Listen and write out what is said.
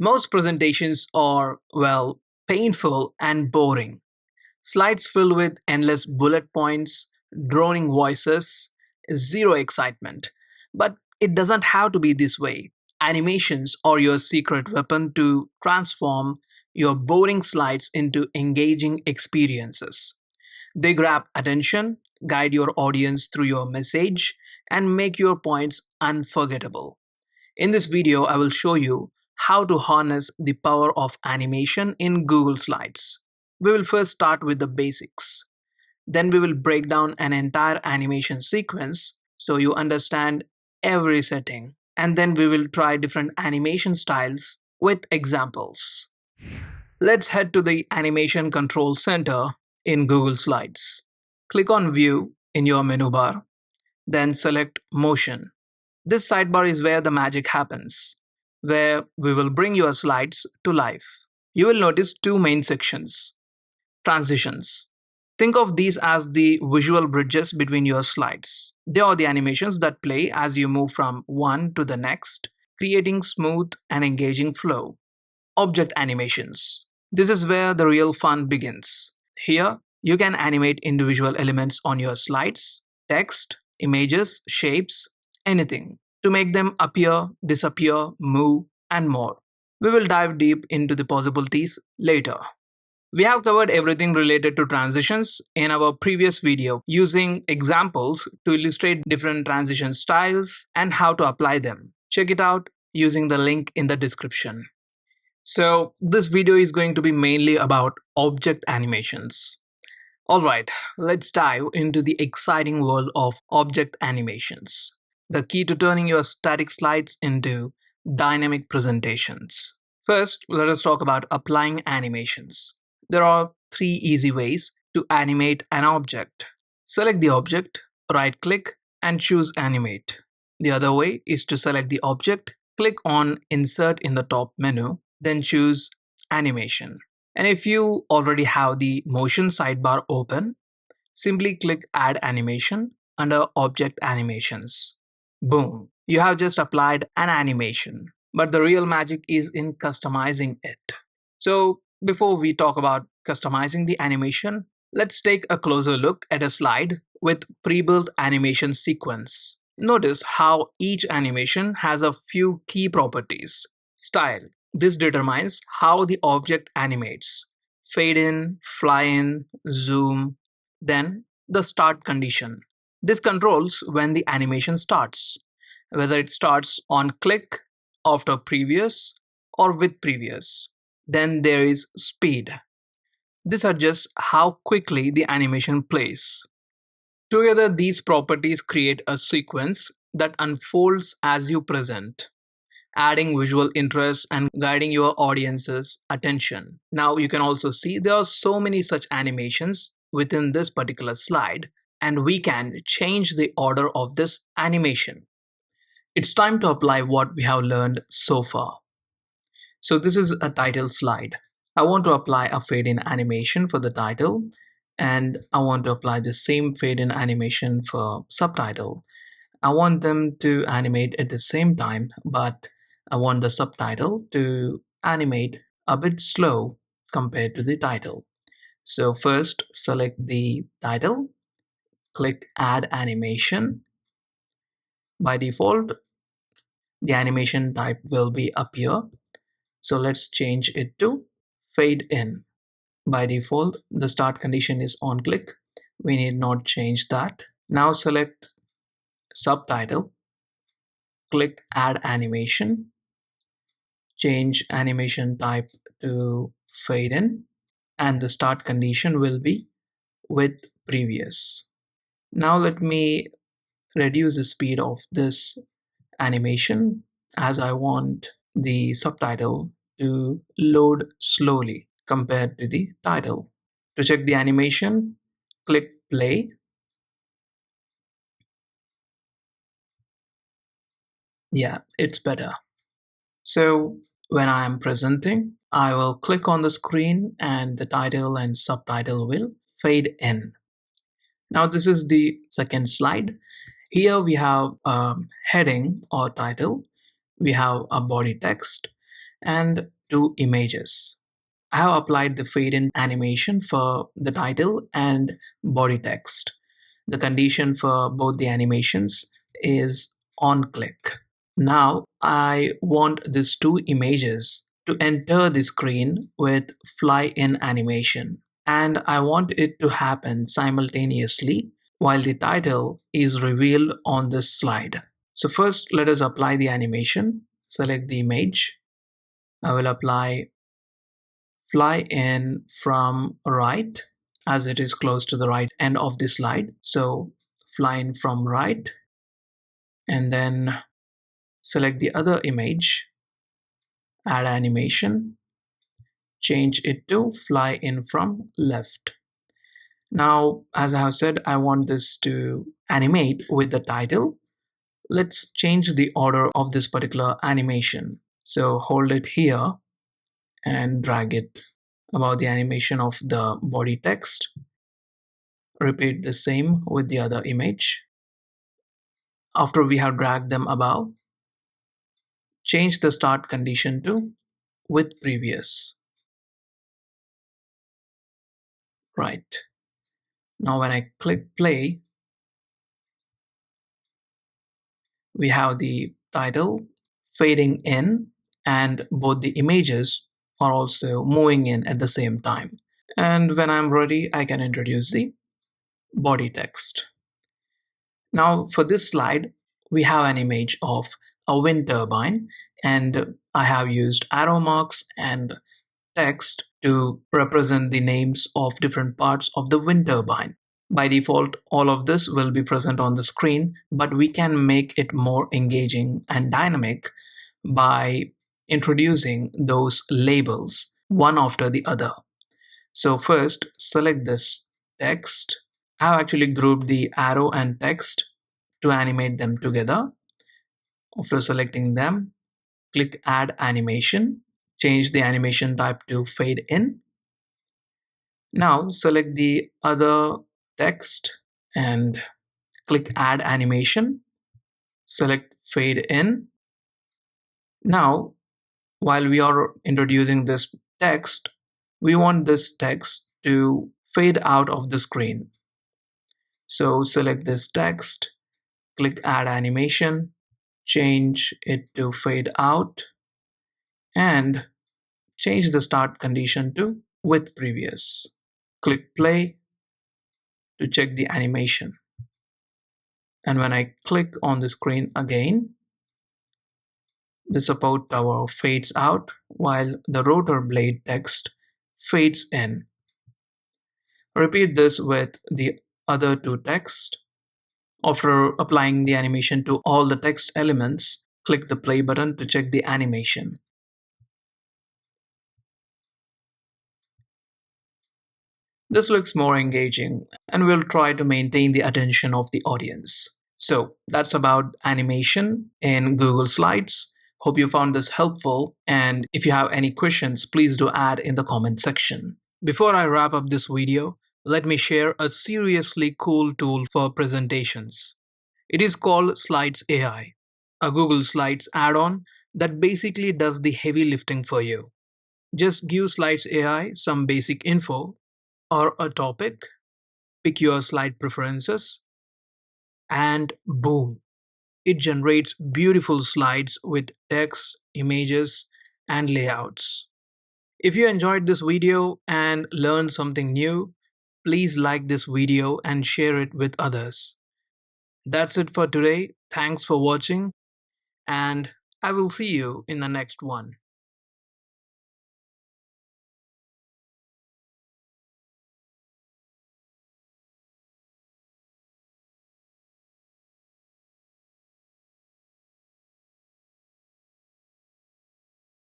Most presentations are, well, painful and boring. Slides filled with endless bullet points, droning voices, zero excitement. But it doesn't have to be this way. Animations are your secret weapon to transform your boring slides into engaging experiences. They grab attention, guide your audience through your message, and make your points unforgettable. In this video, I will show you how to harness the power of animation in Google Slides. We will first start with the basics. Then we will break down an entire animation sequence so you understand every setting. And then we will try different animation styles with examples. Let's head to the Animation Control Center in Google Slides. Click on View in your menu bar, then select Motion. This sidebar is where the magic happens, where we will bring your slides to life. You will notice two main sections. Transitions. Think of these as the visual bridges between your slides. They are the animations that play as you move from one to the next, creating smooth and engaging flow. Object animations. This is where the real fun begins. Here, you can animate individual elements on your slides, text, images, shapes, anything, to make them appear, disappear, move, and more. We will dive deep into the possibilities later. We have covered everything related to transitions in our previous video using examples to illustrate different transition styles and how to apply them. Check it out using the link in the description. So, this video is going to be mainly about object animations. Alright, let's dive into the exciting world of object animations, the key to turning your static slides into dynamic presentations. First, let us talk about applying animations. There are three easy ways to animate an object. Select the object, right click, and choose Animate. The other way is to select the object, click on Insert in the top menu, then choose Animation. And if you already have the motion sidebar open, simply click Add Animation under Object Animations. Boom, you have just applied an animation. But the real magic is in customizing it. So, before we talk about customizing the animation, let's take a closer look at a slide with pre-built animation sequence. Notice how each animation has a few key properties. Style. This determines how the object animates. Fade in, fly in, zoom, then the start condition. This controls when the animation starts, whether it starts on click, after previous, or with previous. Then there is speed. This adjusts how quickly the animation plays. Together, these properties create a sequence that unfolds as you present, adding visual interest and guiding your audience's attention. Now, you can also see there are so many such animations within this particular slide, and we can change the order of this animation. It's time to apply what we have learned so far. So this is a title slide. I want to apply a fade in animation for the title, and I want to apply the same fade in animation for subtitle. I want them to animate at the same time, but I want the subtitle to animate a bit slow compared to the title. So first select the title, click add animation. By default, the animation type will be appear. So let's change it to fade in. By default, the start condition is on click. We need not change that. Now select subtitle, click add animation, change animation type to fade in, and the start condition will be with previous. Now let me reduce the speed of this animation as I want the subtitle to load slowly compared to the title. To check the animation, click play. Yeah, it's better. So when I am presenting, I will click on the screen and the title and subtitle will fade in. Now this is the second slide. Here we have a heading or title. We have a body text and two images. I have applied the fade in animation for the title and body text. The condition for both the animations is on click. Now I want these two images to enter the screen with fly in animation, and I want it to happen simultaneously while the title is revealed on this slide. So first let us apply the animation. Select the image. I will apply fly in from right as it is close to the right end of the slide. So fly in from right, and then select the other image, add animation, change it to fly in from left. Now, as I have said, I want this to animate with the title. Let's change the order of this particular animation. So hold it here and drag it above the animation of the body text. Repeat the same with the other image. After we have dragged them above, change the start condition to with previous. Right. Now when I click play, we have the title fading in and both the images are also moving in at the same time. And when I'm ready, I can introduce the body text. Now for this slide, we have an image of a wind turbine, and I have used arrow marks and text to represent the names of different parts of the wind turbine. By default, all of this will be present on the screen, but we can make it more engaging and dynamic by introducing those labels one after the other. So first, select this text. I have actually grouped the arrow and text to animate them together. After selecting them, click Add Animation. Change the animation type to Fade In. Now select the other text and click Add Animation. Select Fade In. Now, while we are introducing this text, we want this text to fade out of the screen. So select this text, click Add Animation, change it to fade out, and change the start condition to with previous. Click play to check the animation. And when I click on the screen again, the support tower fades out while the rotor blade text fades in. Repeat this with the other two text. After applying the animation to all the text elements, click the play button to check the animation. This looks more engaging and will try to maintain the attention of the audience. So that's about animation in Google Slides. Hope you found this helpful, and if you have any questions, please do add in the comment section. Before I wrap up this video, let me share a seriously cool tool for presentations. It is called Slides AI, a Google Slides add-on that basically does the heavy lifting for you. Just give Slides AI some basic info or a topic, pick your slide preferences, and boom, it generates beautiful slides with text, images, and layouts. If you enjoyed this video and learned something new, please like this video and share it with others. That's it for today. Thanks for watching, and I will see you in the next one.